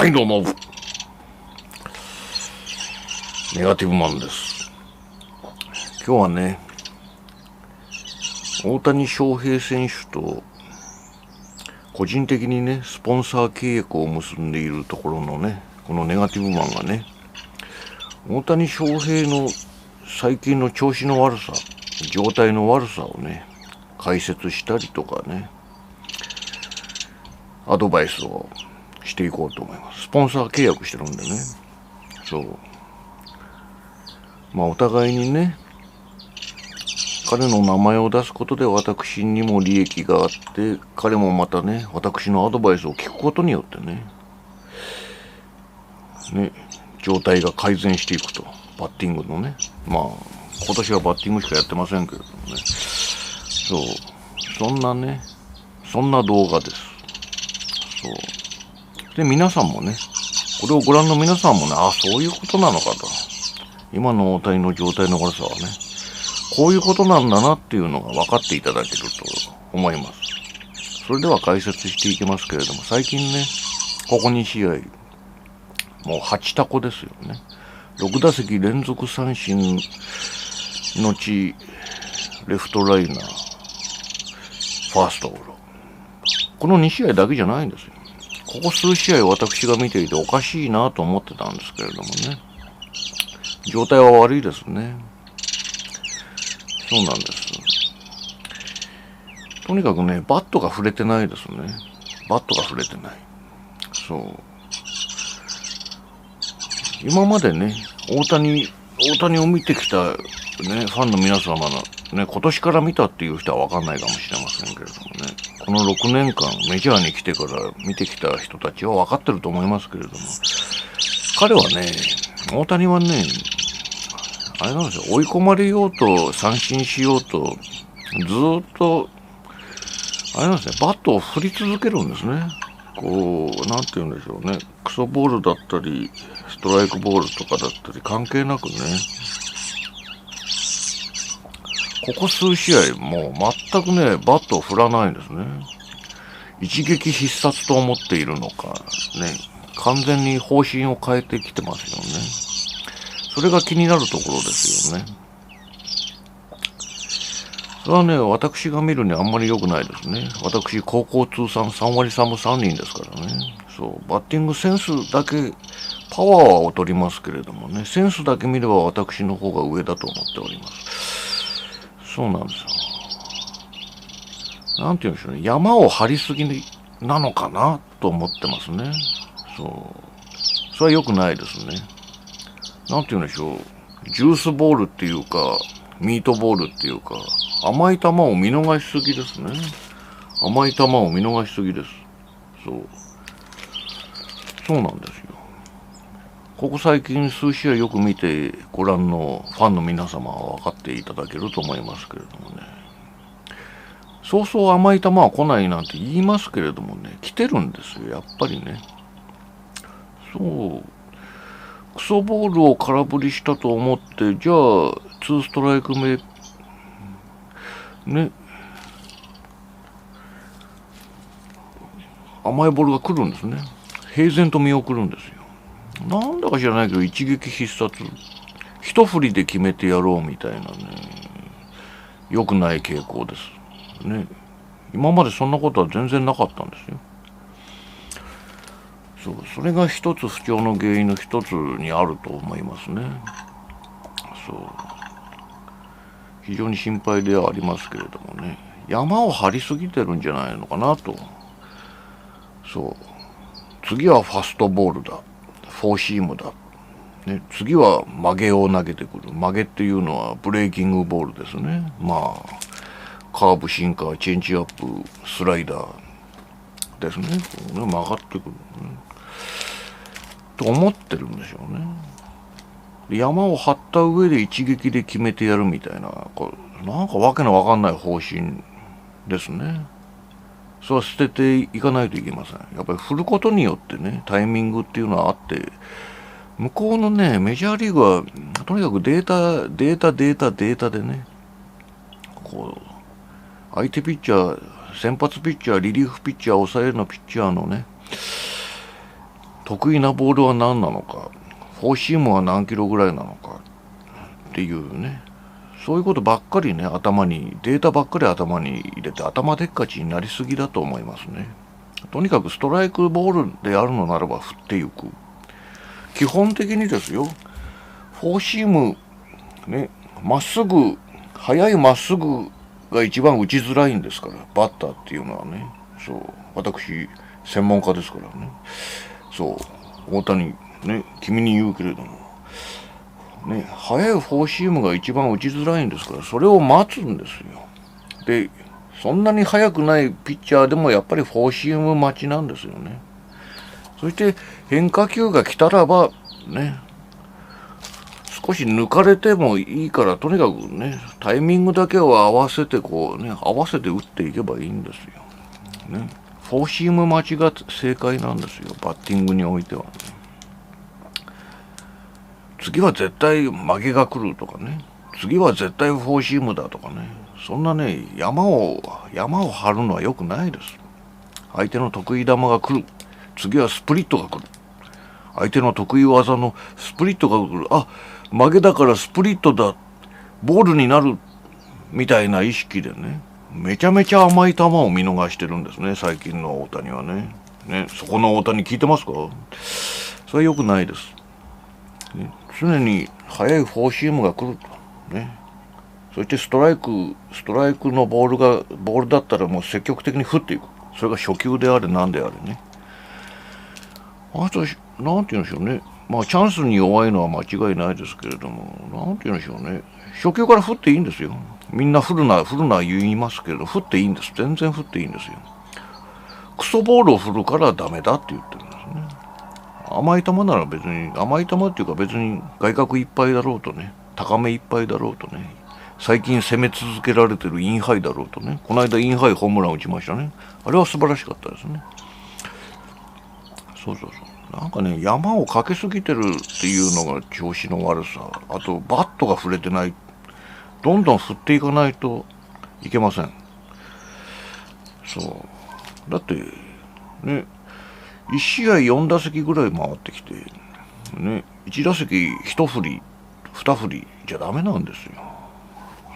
はいどうも、ネガティブマンです。今日はね、大谷翔平選手と個人的にね、スポンサー契約を結んでいるところのね、このネガティブマンがね、大谷翔平の最近の調子の悪さ、状態の悪さをね、解説したりとかね、アドバイスをしていこうと思います。スポンサー契約してるんでね。そう。まあお互いにね、彼の名前を出すことで私にも利益があって、彼もまたね、私のアドバイスを聞くことによってね、状態が改善していくと。バッティングのね。まあ、今年はバッティングしかやってませんけれどもね。そう。そんな動画です。そう。で、皆さんもね、これをご覧の皆さんもね、そういうことなのかと。今の大谷の状態の悪さはね、こういうことなんだなっていうのが分かっていただけると思います。それでは解説していきますけれども、最近ね、ここ2試合、もう8タコですよね。6打席連続三振のち、レフトライナー、ファーストゴロ。この2試合だけじゃないんですよ。ここ数試合私が見ていておかしいなと思ってたんですけれどもね。状態は悪いですね。そうなんです。とにかくね、バットが触れてないですね。バットが触れてない。そう。今までね、大谷を見てきたね、ファンの皆様のね、今年から見たっていう人は分かんないかもしれませんけれどもね、この6年間メジャーに来てから見てきた人たちは分かってると思いますけれども、彼はね、大谷はね、あれなんですよ、追い込まれようと三振しようと、ずっと、あれなんですね、バットを振り続けるんですね。こう、なんて言うんでしょうね、クソボールだったり、ストライクボールとかだったり関係なくね、ここ数試合もう全くね、バットを振らないんですね。一撃必殺と思っているのか、ね、完全に方針を変えてきてますよね。それが気になるところですよね。それはね、私が見るにあんまり良くないですね。私、高校通算3割3分3厘ですからね。そう、バッティングセンスだけ、パワーは劣りますけれどもね、センスだけ見れば私の方が上だと思っております。そうなんですよ。なんて言うんでしょうね、山を張りすぎなのかなと思ってますね。そう。それは良くないですね。なんて言うんでしょう、ジュースボールっていうか、ミートボールっていうか、甘い球を見逃しすぎですね。甘い球を見逃しすぎです。そうなんですよ。ここ最近数試合よく見てご覧のファンの皆様は分かっていただけると思いますけれどもね。そうそう甘い球は来ないなんて言いますけれどもね、来てるんですよ、やっぱりね。そう。クソボールを空振りしたと思って、じゃあ、2ストライク目、ね、甘いボールが来るんですね。平然と見送るんですよ。なんだか知らないけど、一撃必殺。一振りで決めてやろうみたいなね、良くない傾向です。ね。今までそんなことは全然なかったんですよ。それが一つ不調の原因の一つにあると思いますね。そう。非常に心配ではありますけれどもね。山を張りすぎてるんじゃないのかなと。そう。次はファストボールだ。フォーシームだ。ね、次は曲げを投げてくる。曲げっていうのはブレーキングボールですね。まあ、カーブ、シンカー、チェンジアップ、スライダーですね。曲がってくる、ね。と思ってるんでしょうね。山を張った上で一撃で決めてやるみたいな、なんかわけのわかんない方針ですね。それは捨てていかないといけません。やっぱり振ることによってね、タイミングっていうのはあって、向こうのね、メジャーリーグは、とにかくデータでね、こう、相手ピッチャー、先発ピッチャー、リリーフピッチャー、抑えのピッチャーのね、得意なボールは何なのか、フォーシームは何キロぐらいなのかっていうね、そういうことばっかりね、データばっかり頭に入れて頭でっかちになりすぎだと思いますね。とにかくストライクボールであるのならば振っていく。基本的にですよ、フォーシームね、まっすぐ、速いまっすぐが一番打ちづらいんですから、バッターっていうのはね。そう、私専門家ですからね。そう、大谷ね、君に言うけれどもね、速いフォーシームが一番打ちづらいんですから、それを待つんですよ。で、そんなに速くないピッチャーでもやっぱりフォーシーム待ちなんですよね。そして変化球が来たらばね、少し抜かれてもいいから、とにかくね、タイミングだけを合わせて合わせて打っていけばいいんですよ。ね、フォーシーム待ちが正解なんですよ、バッティングにおいてはね。次は絶対曲げが来るとかね、次は絶対フォーシームだとかね、そんなね、山を張るのは良くないです。相手の得意球が来る。次はスプリットが来る。相手の得意技のスプリットが来る。あ、曲げだからスプリットだ。ボールになる。みたいな意識でね、めちゃめちゃ甘い球を見逃してるんですね、最近の大谷はね。そこの大谷聞いてますか？それは良くないです。常に速いフォーシームが来ると。ね。そしてストライクのボールだったらもう積極的に振っていく。それが初球であれ何であれね。あと、なんて言うんでしょうね。まあチャンスに弱いのは間違いないですけれども、なんて言うんでしょうね。初球から振っていいんですよ。みんな振るな言いますけど、振っていいんです。全然振っていいんですよ。クソボールを振るからダメだって言ってるんですね。甘い球なら別に、甘い球っていうか別に外角いっぱいだろうとね、高めいっぱいだろうとね、最近攻め続けられてるインハイだろうとね、この間インハイホームラン打ちましたね。あれは素晴らしかったですね。そう。なんかね、山をかけすぎてるっていうのが調子の悪さ。あと、バットが振れてない。どんどん振っていかないといけません。そう。だって、ね、1試合4打席ぐらい回ってきて、ね、1打席1振り、2振りじゃダメなんですよ。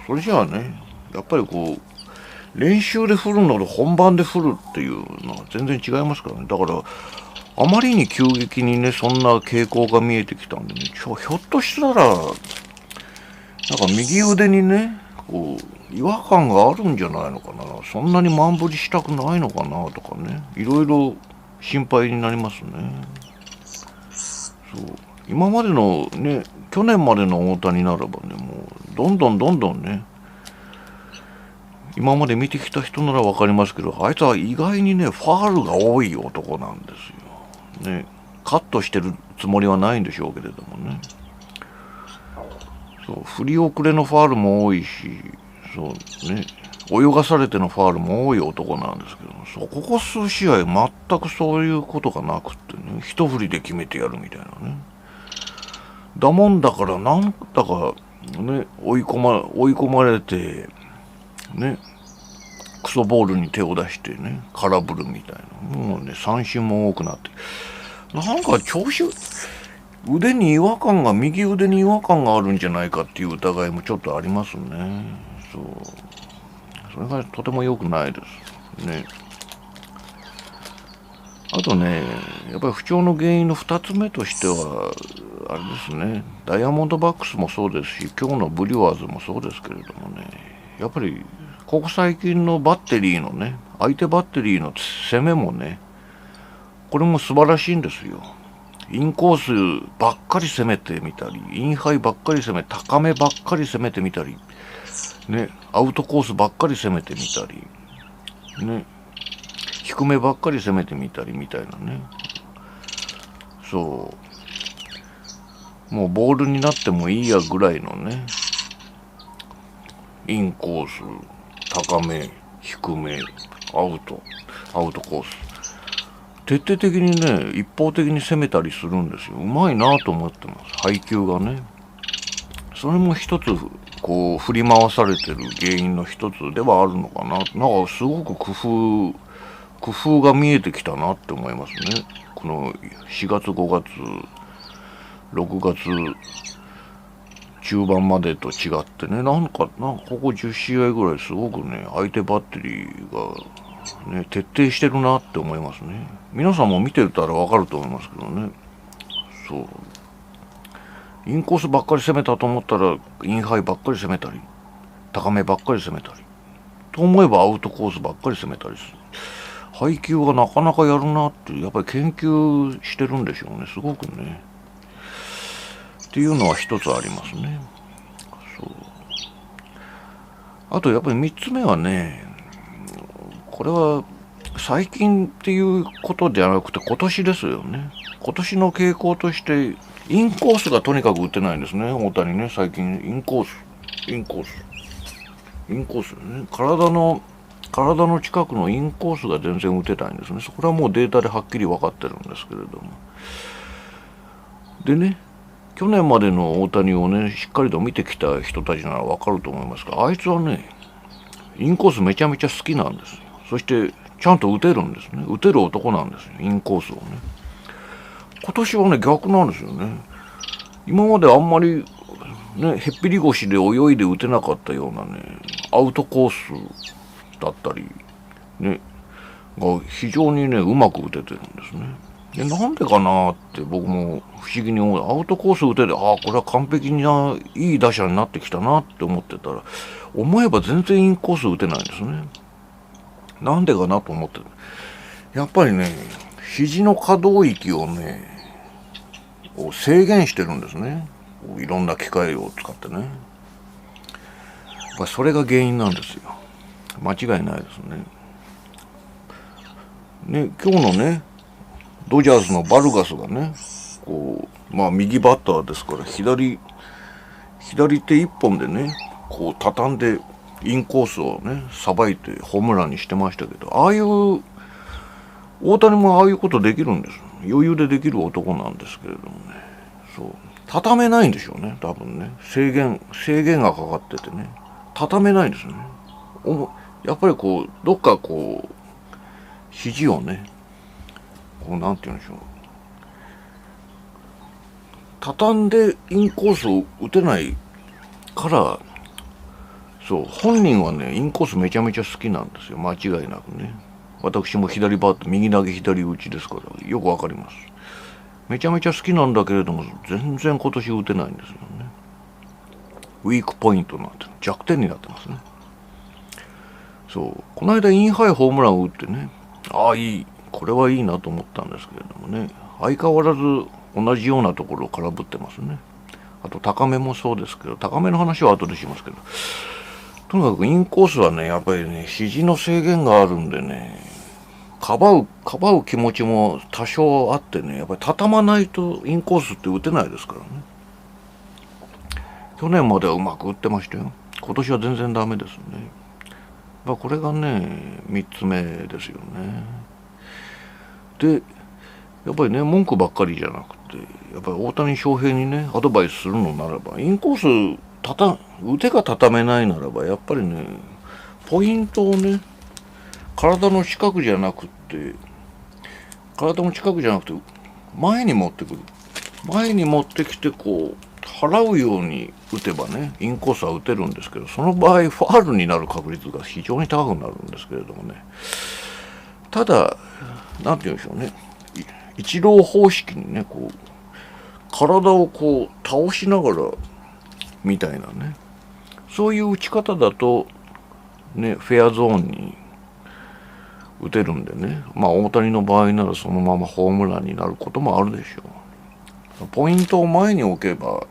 それじゃあね、やっぱり練習で振るのと本番で振るっていうのは全然違いますからね。だから、あまりに急激にね、そんな傾向が見えてきたんでね、ひょっとしたら、なんか右腕にね、違和感があるんじゃないのかな。そんなに満振りしたくないのかなとかね。いろいろ心配になりますね。そう。今までのね、去年までの大谷ならばね、もう、どんどんね、今まで見てきた人ならわかりますけど、あいつは意外にね、ファールが多い男なんですよ。ね。カットしてるつもりはないんでしょうけれどもね。そう、振り遅れのファールも多いし、そうね、泳がされてのファールも多い男なんですけど、ここ数試合全くそういうことがなくってね、一振りで決めてやるみたいなね。だもんだからなんだかね、追い込まれて、ね、クソボールに手を出してね、空振るみたいな。もうね、三振も多くなって。なんか右腕に違和感があるんじゃないかっていう疑いもちょっとありますね。そう。それがとても良くないですね。あとね、やっぱり不調の原因の2つ目としては、あれですね、ダイヤモンドバックスもそうですし、今日のブリュワーズもそうですけれどもね、やっぱりここ最近のバッテリーのね、相手バッテリーの攻めもね、これも素晴らしいんですよ。インコースばっかり攻めてみたり、インハイばっかり攻め、高めばっかり攻めてみたり、ね、アウトコースばっかり攻めてみたり、ね、低めばっかり攻めてみたりみたいなね。そう。もうボールになってもいいやぐらいのね、インコース、高め、低め、アウトコース。徹底的にね、一方的に攻めたりするんですよ。うまいなと思ってます。配球がね。それも一つ、振り回されてる原因の一つではあるのかな。なんかすごく工夫が見えてきたなって思いますね。この4月5月6月中盤までと違ってね、なんかここ10試合ぐらいすごくね、相手バッテリーがね、徹底してるなって思いますね。皆さんも見てたらわかると思いますけどね。そう。インコースばっかり攻めたと思ったら、インハイばっかり攻めたり、高めばっかり攻めたり、と思えばアウトコースばっかり攻めたりする。配球がなかなかやるなって、やっぱり研究してるんでしょうね、すごくね。っていうのは一つありますね。そう。あとやっぱり3つ目はね、これは最近っていうことではなくて今年ですよね。今年の傾向としてインコースがとにかく打てないんですね、大谷ね。最近インコースね。体の近くのインコースが全然打てないんですね。それはもうデータではっきり分かってるんですけれども。でね、去年までの大谷をね、しっかりと見てきた人たちなら分かると思いますが、あいつはね、インコースめちゃめちゃ好きなんですよ。そしてちゃんと打てるんですね。打てる男なんですよ、インコースをね。今年はね、逆なんですよね。今まであんまりね、へっぴり腰で泳いで打てなかったようなね、アウトコースだったりね、が非常にね、うまく打ててるんですね。で、なんでかなって僕も不思議に思う。アウトコース打てて、これは完璧ないい打者になってきたなって思ってたら、思えば全然インコース打てないんですね。なんでかなと思ってる。やっぱりね、肘の可動域をね、制限してるんですね。いろんな機械を使ってね。それが原因なんですよ。間違いないですね。ね、今日のね、ドジャースのバルガスがね、右バッターですから、左手一本でね、畳んでインコースをね、さばいてホームランにしてましたけど、大谷もああいうことできるんです。余裕でできる男なんですけれどもね。そう。畳めないんでしょうね、多分ね。制限がかかっててね。畳めないんですよね。やっぱりどっか肘をね、なんて言うんでしょう。畳んでインコースを打てないから、そう、本人はね、インコースめちゃめちゃ好きなんですよ。間違いなくね。私も左バット、右投げ左打ちですから、よくわかります。めちゃめちゃ好きなんだけれども、全然今年打てないんですよね。ウィークポイントになってる。弱点になってますね。そう。この間インハイホームランを打ってね、いい。これはいいなと思ったんですけれどもね。相変わらず同じようなところを空振ってますね。あと高めもそうですけど、高めの話は後でしますけど、とにかくインコースはね、やっぱりね、肘の制限があるんでね、かばう気持ちも多少あってね、やっぱり畳まないとインコースって打てないですからね。去年まではうまく打ってましたよ。今年は全然ダメですね。これがね、3つ目ですよね。で、やっぱりね、文句ばっかりじゃなくて、やっぱり大谷翔平にね、アドバイスするのならば、インコース腕が畳めないならば、やっぱりね、ポイントをね、体の近くじゃなくて、前に持ってくる。前に持ってきて、払うように打てばね、インコースは打てるんですけど、その場合、ファールになる確率が非常に高くなるんですけれどもね。ただ、なんて言うんでしょうね。一郎方式にね、体を倒しながら、みたいなね。そういう打ち方だと、ね、フェアゾーンに打てるんでね。大谷の場合ならそのままホームランになることもあるでしょう。ポイントを前に置けば、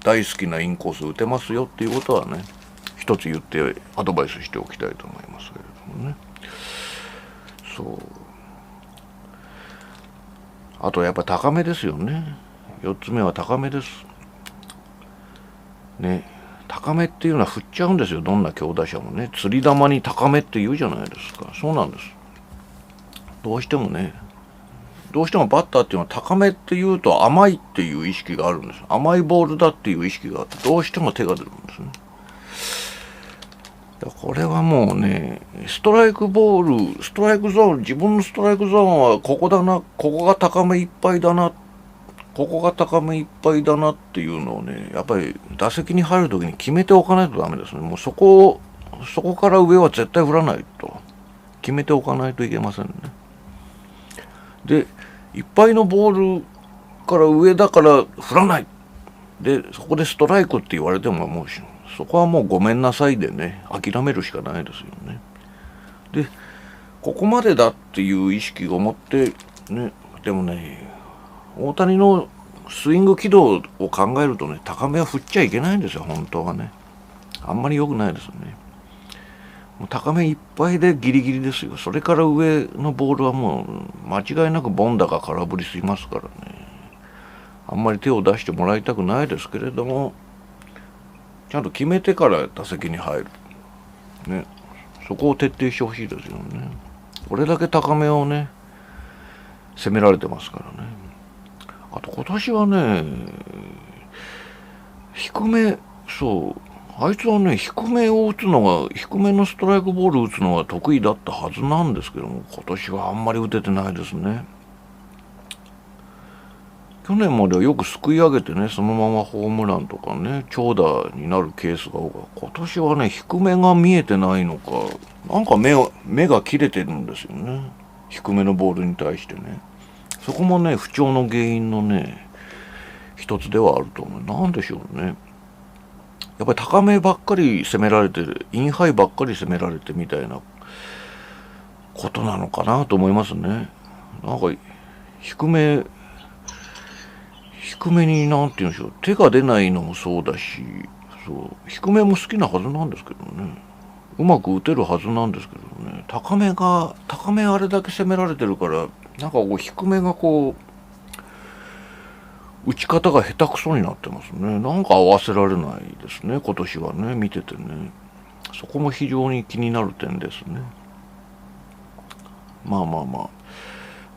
大好きなインコース打てますよっていうことはね、一つ言ってアドバイスしておきたいと思いますけれどもね。そう。あとやっぱ高めですよね。4つ目は高めです。ね。高めっていうのは振っちゃうんですよ。どんな強打者もね。釣り玉に高めって言うじゃないですか。そうなんです。どうしてもバッターっていうのは高めっていうと甘いっていう意識があるんです。甘いボールだっていう意識があって、どうしても手が出るんですね。これはもうね、ストライクボール、ストライクゾーン、自分のストライクゾーンはここだな、ここが高めいっぱいだな、ここが高めいっぱいだなっていうのをね、やっぱり打席に入るときに決めておかないとダメですね。もうそこから上は絶対振らないと。決めておかないといけませんね。で、いっぱいのボールから上だから振らない。で、そこでストライクって言われてももうそこはもうごめんなさいでね、諦めるしかないですよね。で、ここまでだっていう意識を持ってね、でもね、大谷のスイング軌道を考えるとね、高めは振っちゃいけないんですよ、本当はね。あんまり良くないですよね。もう高めいっぱいでギリギリですよ。それから上のボールはもう間違いなくボンダが空振りしますからね。あんまり手を出してもらいたくないですけれども、ちゃんと決めてから打席に入る。ね。そこを徹底してほしいですよね。これだけ高めをね、攻められてますからね。あと今年はね、低め、そう、あいつはね、低めを打つのが、低めのストライクボール打つのが得意だったはずなんですけども、今年はあんまり打ててないですね。去年まではよくすくい上げてね、そのままホームランとかね、長打になるケースが多い。今年はね、低めが見えてないのか、なんか目が切れてるんですよね。低めのボールに対してね。そこもね、不調の原因のね、一つではあると思う。なんでしょうね。やっぱり高めばっかり攻められてる、インハイばっかり攻められてみたいなことなのかなと思いますね。なんか、低めになんて言うんでしょう、手が出ないのもそうだし、そう、低めも好きなはずなんですけどね。うまく打てるはずなんですけどね。高めあれだけ攻められてるから、なんかこう低めがこう、打ち方が下手くそになってますね。なんか合わせられないですね、今年はね、見ててね。そこも非常に気になる点ですね。まあ。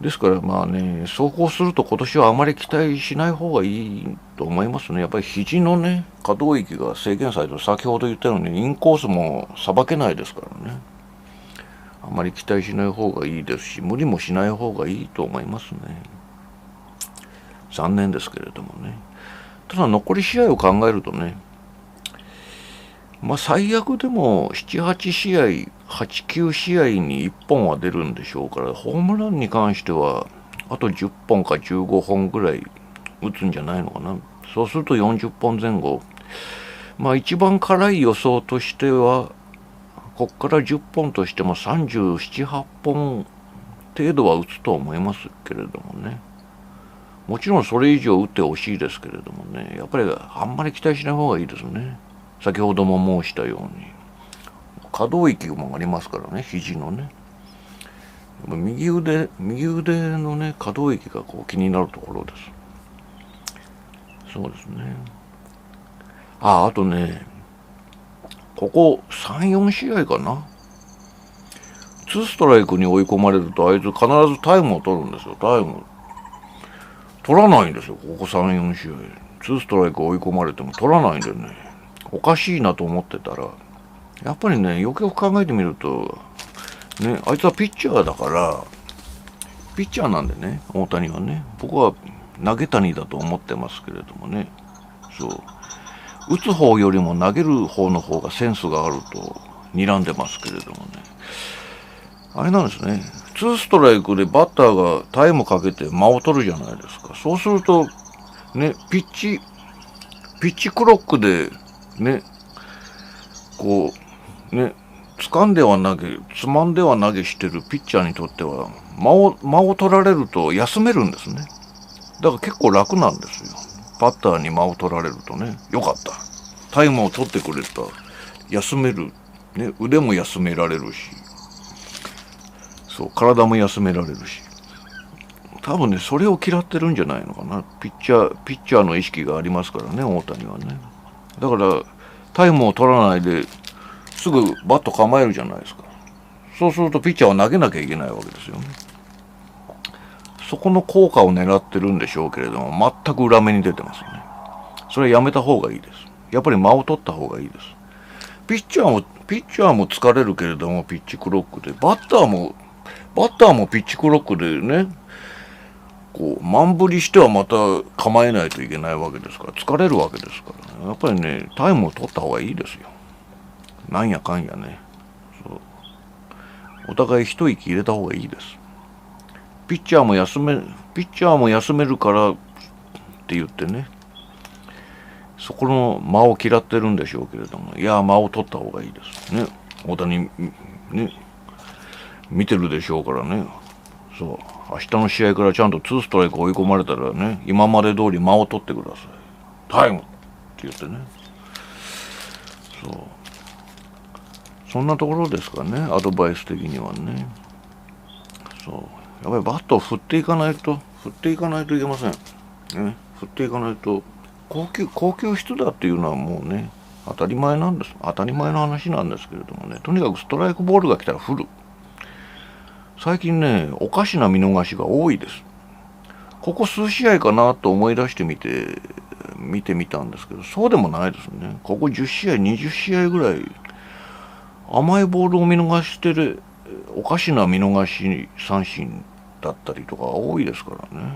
ですからまあね、走行すると今年はあまり期待しない方がいいと思いますね。やっぱり肘のね、可動域が制限されてる。先ほど言ったようにインコースもさばけないですからね。あまり期待しない方がいいですし、無理もしない方がいいと思いますね。残念ですけれどもね。ただ残り試合を考えるとね、まあ最悪でも7、8試合、8、9試合に1本は出るんでしょうから、ホームランに関してはあと10本か15本ぐらい打つんじゃないのかな。そうすると40本前後。まあ一番辛い予想としては、こっから10本としても37、8本程度は打つと思いますけれどもね。もちろんそれ以上打ってほしいですけれどもね、やっぱりあんまり期待しない方がいいですね。先ほども申したように。可動域もありますからね、肘のね。右腕のね、可動域がこう気になるところです。そうですね。あとね、ここ3、4試合かな。2ストライクに追い込まれると、あいつ必ずタイムを取るんですよ、タイム。取らないんですよ、ここ3、4試合。2ストライク追い込まれても取らないんでね、おかしいなと思ってたら、やっぱりね、よくよく考えてみると、ね、あいつはピッチャーだから、ピッチャーなんでね、大谷はね、僕は投げ谷だと思ってますけれどもね、そう、打つ方よりも投げる方の方がセンスがあると睨んでますけれどもね、あれなんですね、2ストライクでバッターがタイムかけて間を取るじゃないですか。そうすると、ね、ピッチクロックで、ね、こう、ね、掴んでは投げ、つまんでは投げしてるピッチャーにとっては、間を取られると休めるんですね。だから結構楽なんですよ。バッターに間を取られるとね、よかった。タイムを取ってくれた。休める。ね、腕も休められるし、そう、体も休められるし。多分ね、それを嫌ってるんじゃないのかな。ピッチャーの意識がありますからね、大谷はね。だから、タイムを取らないで、すぐバット構えるじゃないですか。そうするとピッチャーは投げなきゃいけないわけですよね。そこの効果を狙ってるんでしょうけれども、全く裏目に出てますね。それはやめた方がいいです。やっぱり間を取った方がいいです。ピッチャーも疲れるけれども、ピッチクロックで、バッターもピッチクロックでね、こう、満振りしてはまた構えないといけないわけですから、疲れるわけですからね。やっぱりね、タイムを取った方がいいですよ。なんやかんやね。そう。お互い一息入れた方がいいです。ピッチャーも休めるからって言ってね、そこの間を嫌ってるんでしょうけれども、いや、間を取った方がいいですね。大谷ね、見てるでしょうからね。そう、明日の試合からちゃんと2ストライク追い込まれたらね、今まで通り間を取ってください。タイムって言ってね。そう、そんなところですかね、アドバイス的にはね。そう、やっぱりバットを振っていかないといけませんね。振っていかないと、高級質だっていうのはもうね、当たり前の話なんですけれどもね、とにかくストライクボールが来たら振る。最近ね、おかしな見逃しが多いです。ここ数試合かなと思い出して見てみたんですけど、そうでもないですね。ここ10試合20試合ぐらい甘いボールを見逃してる、おかしな見逃し三振だったりとか多いですからね。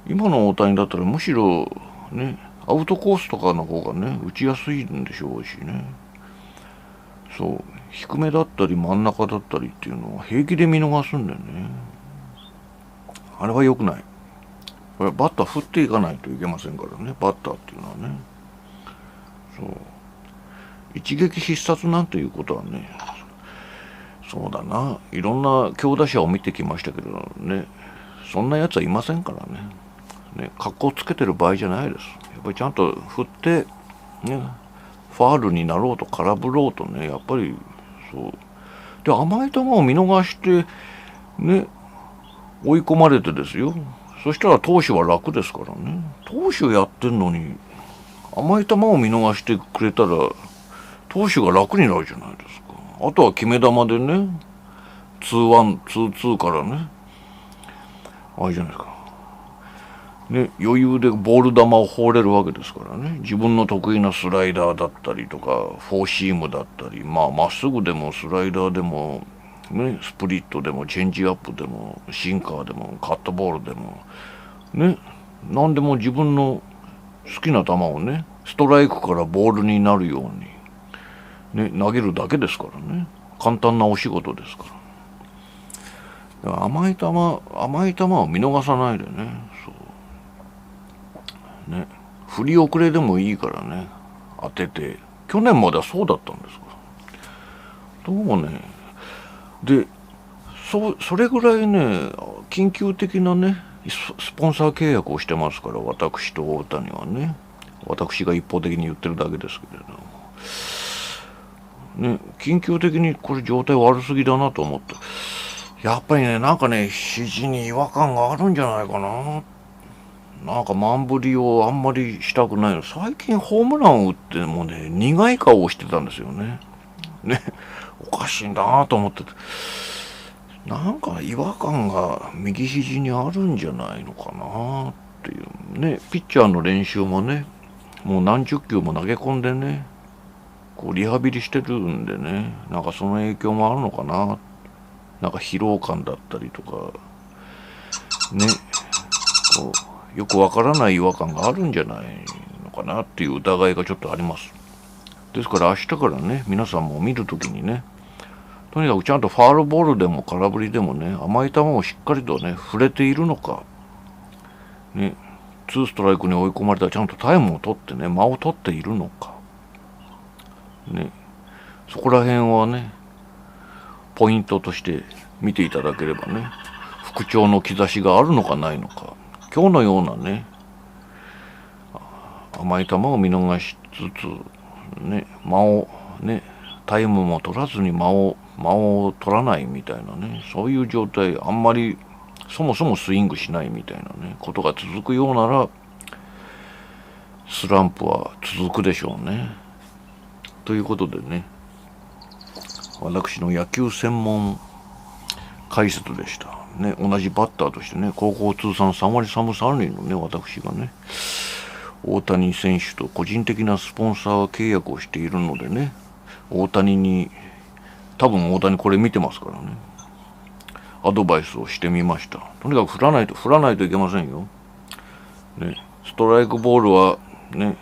今の大谷だったらむしろね、アウトコースとかの方がね、打ちやすいんでしょうしね。そう、低めだったり真ん中だったりっていうのは平気で見逃すんだよね。あれは良くない。これバッター振っていかないといけませんからね、バッターっていうのはね。そう、一撃必殺なんていうことはね、そうだな、いろんな強打者を見てきましたけどね、そんなやつはいませんからね。格好つけてる場合じゃないです。やっぱりちゃんと振ってね、ファールになろうと空振ろうとね、やっぱりそうで、甘い球を見逃してね、追い込まれてですよ。そしたら投手は楽ですからね。投手やってんのに甘い球を見逃してくれたら投手が楽になるじゃないですか。あとは決め球でね、2-1、2-2からね、あれじゃないですか。ね、余裕でボール球を放れるわけですからね。自分の得意なスライダーだったりとか、フォーシームだったり、まっすぐでもスライダーでも、ね、スプリットでもチェンジアップでもシンカーでもカットボールでもね、何でも自分の好きな球をね、ストライクからボールになるように、ね、投げるだけですからね。簡単なお仕事ですから。だから甘い球を見逃さないでね。そうね、振り遅れでもいいからね、当てて。去年まではそうだったんですから。どうもね、で、それぐらいね、緊急的なね、スポンサー契約をしてますから、私と大谷はね。私が一方的に言ってるだけですけれども。ね、緊急的にこれ状態悪すぎだなと思って。やっぱりね、なんかね、肘に違和感があるんじゃないかな。なんか満振りをあんまりしたくないの。最近ホームランを打ってもね、苦い顔をしてたんですよね。ね、おかしいんだなと思ってて。なんか違和感が右肘にあるんじゃないのかなっていうね。ピッチャーの練習もね、もう何十球も投げ込んでね、こうリハビリしてるんでね、なんかその影響もあるのかな。なんか疲労感だったりとかね、こうよくわからない違和感があるんじゃないのかなっていう疑いがちょっとあります。ですから明日からね、皆さんも見るときにね、とにかくちゃんとファールボールでも空振りでもね、甘い球をしっかりとね、触れているのか、ね、2ストライクに追い込まれたらちゃんとタイムを取ってね、間を取っているのか、ね、そこら辺はね、ポイントとして見ていただければね、復調の兆しがあるのかないのか、今日のようなね、甘い球を見逃しつつ、ね、間をね、タイムも取らずに間を取らないみたいなね、そういう状態、あんまりそもそもスイングしないみたいなね、ことが続くようなら、スランプは続くでしょうね。ということでね、私の野球専門解説でした。ね、同じバッターとしてね、高校通算3割3分3厘のね、私がね、大谷選手と個人的なスポンサー契約をしているのでね、多分大谷これ見てますからね、アドバイスをしてみました。とにかく振らないといけませんよ。ね、ストライクボールはね、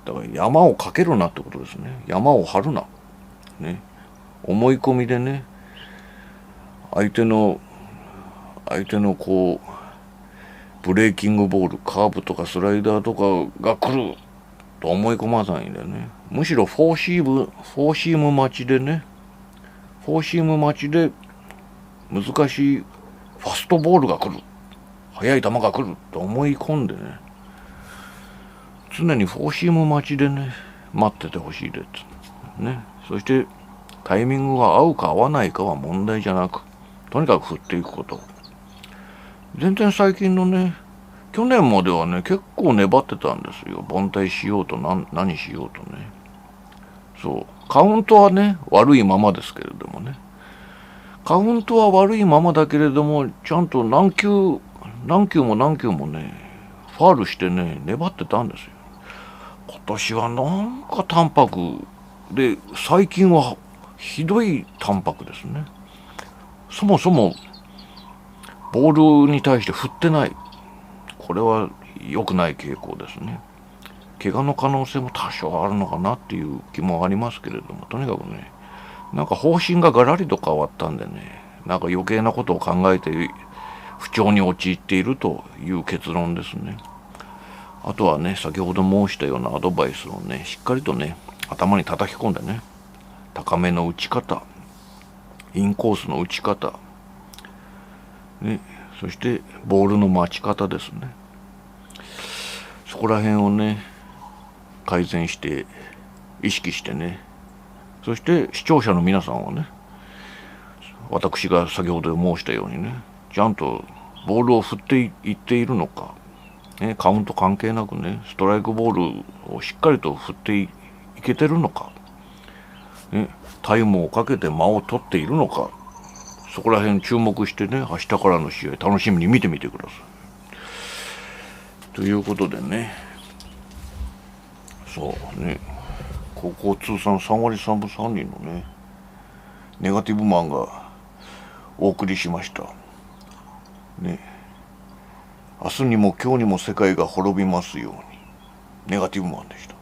だから山をかけるなってことですね。山を張るな。ね、思い込みでね、相手のこうブレーキングボール、カーブとかスライダーとかが来ると思い込まないんだよね。むしろフォーシーム待ちでね、難しいファストボールが来る、速い球が来ると思い込んでね、常にフォーシーム待ちでね、待っててほしいですね。そしてタイミングが合うか合わないかは問題じゃなく、とにかく振っていくこと。全然最近のね、去年まではね、結構粘ってたんですよ。凡退しようと何しようとね。そう。カウントはね、悪いままですけれどもね。カウントは悪いままだけれども、ちゃんと何球もね、ファウルしてね、粘ってたんですよ。今年はなんか淡白で、最近はひどい淡白ですね。そもそもボールに対して振ってない。これは良くない傾向ですね。怪我の可能性も多少あるのかなっていう気もありますけれども、とにかくね、なんか方針がガラリと変わったんでね、なんか余計なことを考えて不調に陥っているという結論ですね。あとはね、先ほど申したようなアドバイスをね、しっかりとね、頭に叩き込んでね、高めの打ち方、インコースの打ち方、ね、そしてボールの待ち方ですね。そこら辺をね、改善して意識してね、そして視聴者の皆さんはね、私が先ほど申したようにね、ちゃんとボールを振っていっているのか、ね、カウント関係なくね、ストライクボールをしっかりと振っていけてるのか、ね、タイムをかけて間を取っているのか、そこら辺注目してね、明日からの試合楽しみに見てみてください。ということでね、そうね、高校通算3割3分3厘のね、ネガティブマンがお送りしました。ね、明日にも今日にも世界が滅びますように。ネガティブマンでした。